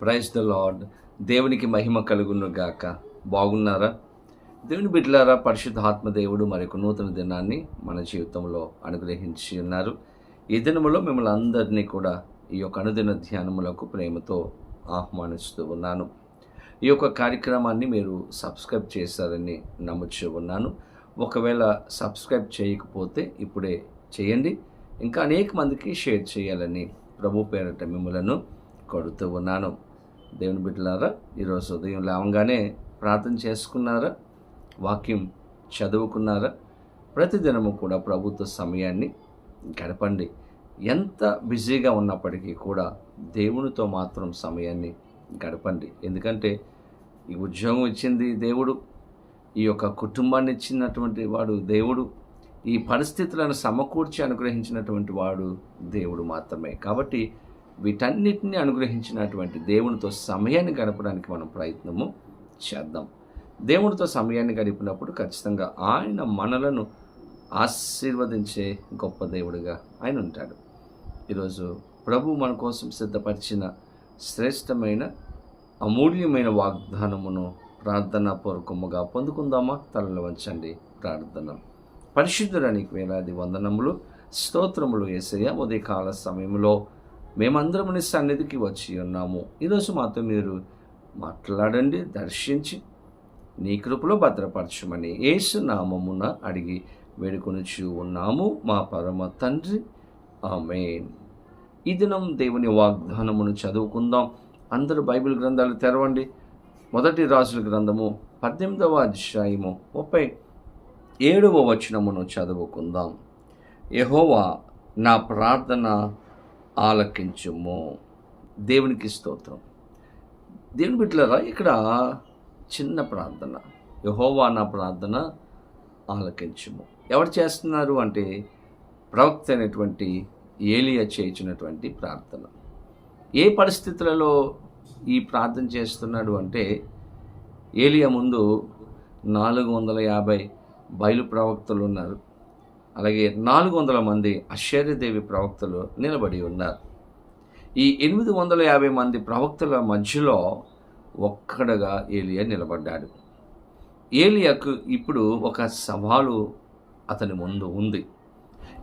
Praise the lord. దేవునికి మహిమ కలుగును గాక. బాగున్నారా? దేవుని బిడ్డలారా, పరిశుద్ధాత్మ దేవుడు మరొక నూతన దినాన్ని మన జీవితంలో అనుగ్రహించి ఉన్నారు. ఈ దినములో మిమ్మల్ని అందరినీ కూడా ఈ యొక్క అనుదిన ధ్యానములకు ప్రేమతో ఆహ్వానిస్తూ ఉన్నాను. ఈ యొక్క కార్యక్రమాన్ని మీరు సబ్స్క్రైబ్ చేశారని నమ్ముచూ ఉన్నాను. ఒకవేళ సబ్స్క్రైబ్ చేయకపోతే ఇప్పుడే చేయండి. ఇంకా అనేక మందికి షేర్ చేయాలని ప్రభు పేరట మిమ్మలను కొడుతూ ఉన్నాను. దేవుని బిడ్డలారా, ఈరోజు ఉదయం లేవగానే ప్రార్థన చేసుకున్నారా? వాక్యం చదువుకున్నారా? ప్రతిదినము కూడా ప్రభుత్వ సమయాన్ని గడపండి. ఎంత బిజీగా ఉన్నప్పటికీ కూడా దేవునితో మాత్రం సమయాన్ని గడపండి. ఎందుకంటే ఈ ఉద్యోగం ఇచ్చింది దేవుడు, ఈ యొక్క కుటుంబాన్ని ఇచ్చినటువంటి వాడు దేవుడు, ఈ పరిస్థితులను సమకూర్చి అనుగ్రహించినటువంటి వాడు దేవుడు మాత్రమే. కాబట్టి వీటన్నిటిని అనుగ్రహించినటువంటి దేవునితో సమయాన్ని గడపడానికి మనం ప్రయత్నము చేద్దాం. దేవునితో సమయాన్ని గడిపినప్పుడు ఖచ్చితంగా ఆయన మనలను ఆశీర్వదించే గొప్ప దేవుడిగా ఆయన ఉంటాడు. ఈరోజు ప్రభు మన కోసం సిద్ధపరిచిన శ్రేష్టమైన అమూల్యమైన వాగ్దానమును ప్రార్థనాపూర్వకముగా పొందుకుందామా? తలలు వంచండి, ప్రార్థన. పరిశుద్ధురానికి వేలాది వందనములు, స్తోత్రములు యేసయ్య. ఉదయకాల సమయంలో మేమందరం నీ సన్నిధికి వచ్చి ఉన్నాము. ఈరోజు మాతో మీరు మాట్లాడండి, దర్శించి నీ కృపలో భద్రపరచమని యేసు నామమున అడిగి వేడుకొనుచు ఉన్నాము మా పరమ తండ్రి, ఆమేన్. ఈ దినం దేవుని వాగ్దానమును చదువుకుందాం. అందరూ బైబిల్ గ్రంథాలు తెరవండి. మొదటి రాజుల గ్రంథము 18వ అధ్యాయము 37వ వచనమును చదువుకుందాం. యెహోవా నా ప్రార్థన ఆలకించుము. దేవునికి స్తోత్రం. దేవుని బిడ్డలారా, ఇక్కడ చిన్న ప్రార్థన, యెహోవా నా ప్రార్థన ఆలకించుము. ఎవరు చేస్తున్నారు అంటే ప్రవక్త అయినటువంటి ఏలియా చేయించినటువంటి ప్రార్థన. ఏ పరిస్థితులలో ఈ ప్రార్థన చేస్తున్నాడు అంటే, ఏలియా ముందు 450 బయలు ప్రవక్తలు ఉన్నారు. అలాగే 400 మంది అషేరదేవి ప్రవక్తలు నిలబడి ఉన్నారు. ఈ 850 మంది ప్రవక్తల మధ్యలో ఒక్కడగా ఏలియా నిలబడ్డాడు. ఏలియాకు ఇప్పుడు ఒక సవాలు అతని ముందు ఉంది.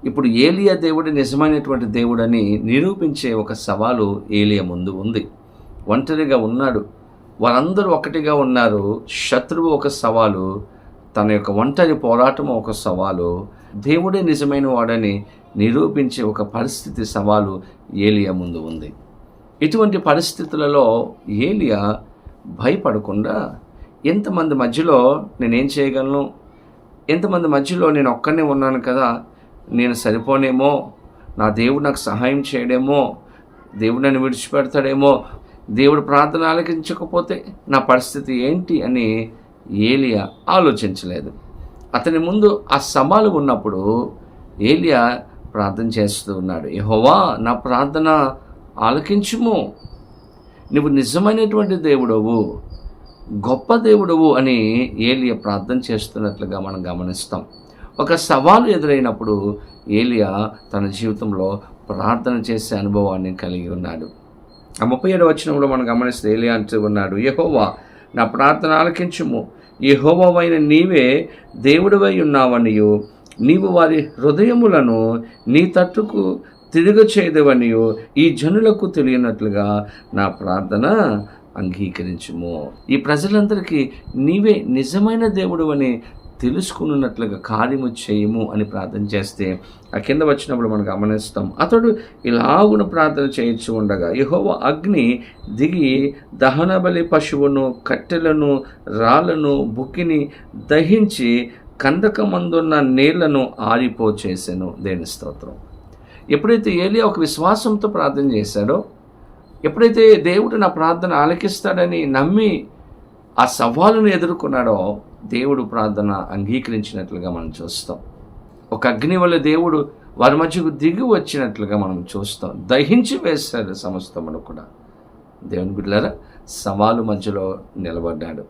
ఇప్పుడు ఏలియా దేవుడు నిజమైనటువంటి దేవుడని నిరూపించే ఒక సవాలు ఏలియా ముందు ఉంది. ఒంటరిగా ఉన్నాడు, వారందరూ ఒకటిగా ఉన్నారు. శత్రువు ఒక సవాలు, తన యొక్క ఒంటరి పోరాటం ఒక సవాలు, దేవుడే నిజమైన వాడని నిరూపించే ఒక పరిస్థితి సవాలు ఏలియా ముందు ఉంది. ఇటువంటి పరిస్థితులలో ఏలియా భయపడకుండా, ఎంతమంది మధ్యలో నేనేం చేయగలను, ఎంతమంది మధ్యలో నేను ఒక్కనే ఉన్నాను కదా, నేను సరిపోనేమో, నా దేవుడు నాకు సహాయం చేయడేమో, దేవుడు నన్ను విడిచిపెడతాడేమో, దేవుడు ప్రార్థన ఆలకించకపోతే నా పరిస్థితి ఏంటి అని ఏలియా ఆలోచించలేదు. అతని ముందు ఆ సవాలు ఉన్నప్పుడు ఏలియా ప్రార్థన చేస్తూ ఉన్నాడు. యెహోవా నా ప్రార్థన ఆలకించుము, నువ్వు నిజమైనటువంటి దేవుడవు, గొప్ప దేవుడవు అని ఏలియా ప్రార్థన చేస్తున్నట్లుగా మనం గమనిస్తాం. ఒక సవాలు ఎదురైనప్పుడు ఏలియా తన జీవితంలో ప్రార్థన చేసే అనుభవాన్ని కలిగి ఉన్నాడు. ఆ 37వ వచనంలో మనం గమనిస్తే ఏలియా అంటూ ఉన్నాడు, యెహోవా నా ప్రార్థన ఆలకించుము, యెహోవావైన నీవే దేవుడివై ఉన్నావనియు, నీవు వారి హృదయములను నీ తట్టుకు తిరుగు చేయదవనియు ఈ జనులకు తెలియనట్లుగా నా ప్రార్థన అంగీకరించుము. ఈ ప్రజలందరికీ నీవే నిజమైన దేవుడు అని తెలుసుకున్నట్లుగా కార్యము చేయము అని ప్రార్థన చేస్తే, ఆ కింద వచ్చినప్పుడు మనం గమనిస్తాం, అతడు ఇలాగున ప్రార్థన చేయించు ఉండగా యెహోవా అగ్ని దిగి దహన బలి పశువును, కట్టెలను, రాళ్లను, బుక్కిని దహించి కందకమందున్న నీళ్లను ఆరిపోచేసెను. దేవుని స్తోత్రం. ఎప్పుడైతే ఏలియా ఒక విశ్వాసంతో ప్రార్థన చేశాడో, ఎప్పుడైతే దేవుడు నా ప్రార్థన ఆలకిస్తాడని నమ్మి ఆ సవాలును ఎదుర్కొన్నాడో, దేవుడు ప్రార్థన అంగీకరించినట్లుగా మనం చూస్తాం. ఒక అగ్ని వల్ల దేవుడు వారి మధ్యకు దిగి వచ్చినట్లుగా మనం చూస్తాం. దహించి వేశాడు సమస్తమును కూడా. దేవుని బిడ్డలారా, సవాలు మధ్యలో నిలబడ్డాడు.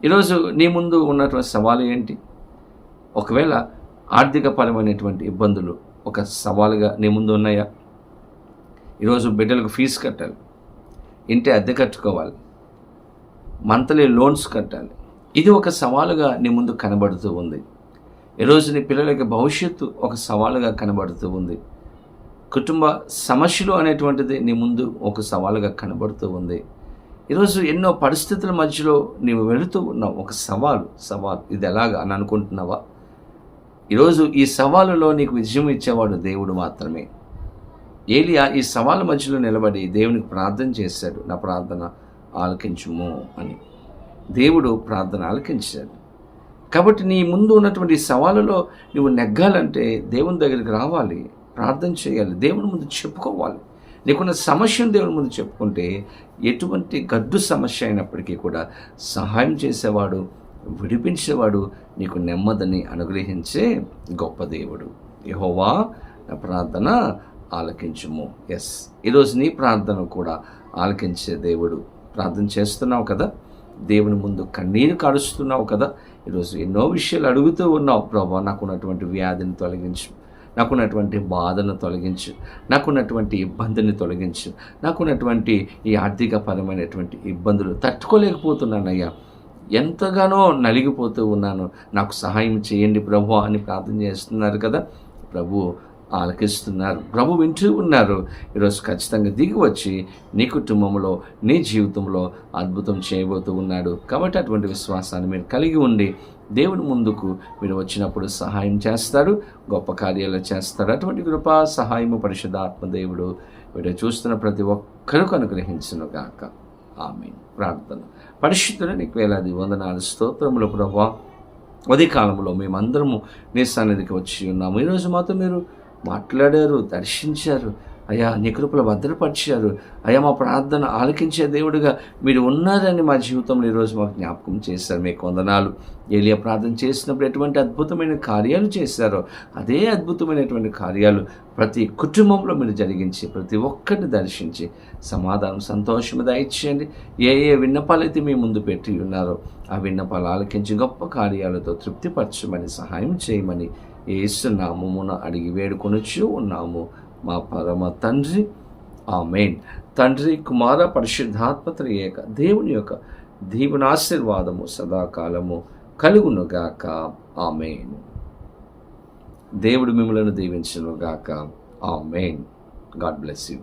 ఈరోజు నీ ముందు ఉన్నటువంటి సవాలు ఏంటి? ఒకవేళ ఆర్థికపరమైనటువంటి ఇబ్బందులు ఒక సవాలుగా నీ ముందు ఉన్నాయా? ఈరోజు బిడ్డలకు ఫీజు కట్టాలి, ఇంటి అద్దె కట్టుకోవాలి, మంత్లీ లోన్స్ కట్టాలి. ఇది ఒక సవాలుగా నీ ముందు కనబడుతూ ఉంది. ఈరోజు నీ పిల్లలకి భవిష్యత్తు ఒక సవాలుగా కనబడుతూ ఉంది. కుటుంబ సమస్యలు అనేటువంటిది నీ ముందు ఒక సవాలుగా కనబడుతూ ఉంది. ఈరోజు ఎన్నో పరిస్థితుల మధ్యలో నీవు వెళుతూ ఉన్నావు. ఒక సవాలు ఇది ఎలాగా అని అనుకుంటున్నావా? ఈరోజు ఈ సవాలులో నీకు విజయం ఇచ్చేవాడు దేవుడు మాత్రమే. ఏలియా ఈ సవాలు మధ్యలో నిలబడి దేవునికి ప్రార్థన చేశాడు, నా ప్రార్థన ఆలకించుము అని. దేవుడు ప్రార్థన ఆలకించాడు. కాబట్టి నీ ముందు ఉన్నటువంటి సవాలులో నువ్వు నెగ్గాలంటే దేవుని దగ్గరికి రావాలి, ప్రార్థన చేయాలి, దేవుని ముందు చెప్పుకోవాలి. నీకున్న సమస్యను దేవుని ముందు చెప్పుకుంటే ఎటువంటి గడ్డు సమస్య అయినప్పటికీ కూడా సహాయం చేసేవాడు, విడిపించేవాడు, నీకు నెమ్మదిని అనుగ్రహించే గొప్ప దేవుడు. యెహోవా నా ప్రార్థన ఆలకించుము. ఈరోజు నీ ప్రార్థన కూడా ఆలకించే దేవుడు. ప్రార్థన చేస్తున్నావు కదా, దేవుని ముందు కన్నీరు కారుస్తున్నావు కదా, ఈరోజు ఎన్నో విషయాలు అడుగుతూ ఉన్నావు. ప్రభా, నాకున్నటువంటి వ్యాధిని తొలగించు, నాకున్నటువంటి బాధను తొలగించు, నాకున్నటువంటి ఇబ్బందిని తొలగించు, నాకున్నటువంటి ఈ ఆర్థికపరమైనటువంటి ఇబ్బందులు తట్టుకోలేకపోతున్నానయ్యా, ఎంతగానో నలిగిపోతూ ఉన్నాను, నాకు సహాయం చేయండి ప్రభు అని ప్రార్థన చేస్తున్నారు కదా. ప్రభు ఆలకిస్తున్నారు, ప్రభు వింటూ ఉన్నారు. ఈరోజు ఖచ్చితంగా దిగి వచ్చి నీ కుటుంబంలో, నీ జీవితంలో అద్భుతం చేయబోతూ ఉన్నాడు. కాబట్టి అటువంటి విశ్వాసాన్ని మీరు కలిగి ఉండి దేవుని ముందుకు మీరు వచ్చినప్పుడు సహాయం చేస్తాడు, గొప్ప కార్యాలు చేస్తాడు. అటువంటి కృపా సహాయము పరిశుద్ధాత్మ దేవుడు వీడియో చూస్తున్న ప్రతి ఒక్కరికి అనుగ్రహించును గాక. ఆమేన్. ప్రార్థన. పరిశుద్ధుడ నీకు వేలాది వందనాలు, స్తోత్రములు ప్రభువా. ఉదయ కాలంలో మేమందరము నీ సన్నిధికి వచ్చి ఉన్నాము. ఈరోజు మాతో మీరు మాట్లాడారు, దర్శించారు అయ్యా, నీ కృపలో భద్రపరిచారు అయ్యా. మా ప్రార్థన ఆలకించే దేవుడిగా మీరు ఉన్నారని మా జీవితంలో ఈరోజు మాకు జ్ఞాపకం చేశారు. మీకు వందనాలు. ఏలియా ప్రార్థన చేసినప్పుడు ఎటువంటి అద్భుతమైన కార్యాలు చేశారో అదే అద్భుతమైనటువంటి కార్యాలు ప్రతి కుటుంబంలో మీరు జరిగించి ప్రతి ఒక్కరిని దర్శించి సమాధానం, సంతోషం దయచేయండి. ఏ విన్నపాలైతే మీ ముందు పెట్టి ఉన్నారో ఆ విన్నపాలు ఆలకించి గొప్ప కార్యాలతో తృప్తిపరచమని సహాయం చేయమని యేసు నామమున అడిగి వేడుకొనుచు ఉన్నాము మా పరమ తండ్రి. ఆమేన్. తండ్రి, కుమార, పరిశుద్ధాత్మ త్రియేక దేవుని యొక్క దీవెనాశీర్వాదము సదాకాలము కలుగునుగాక. ఆమేన్. దేవుడు మిమ్మలను దీవించునుగాక. ఆమేన్. God bless you.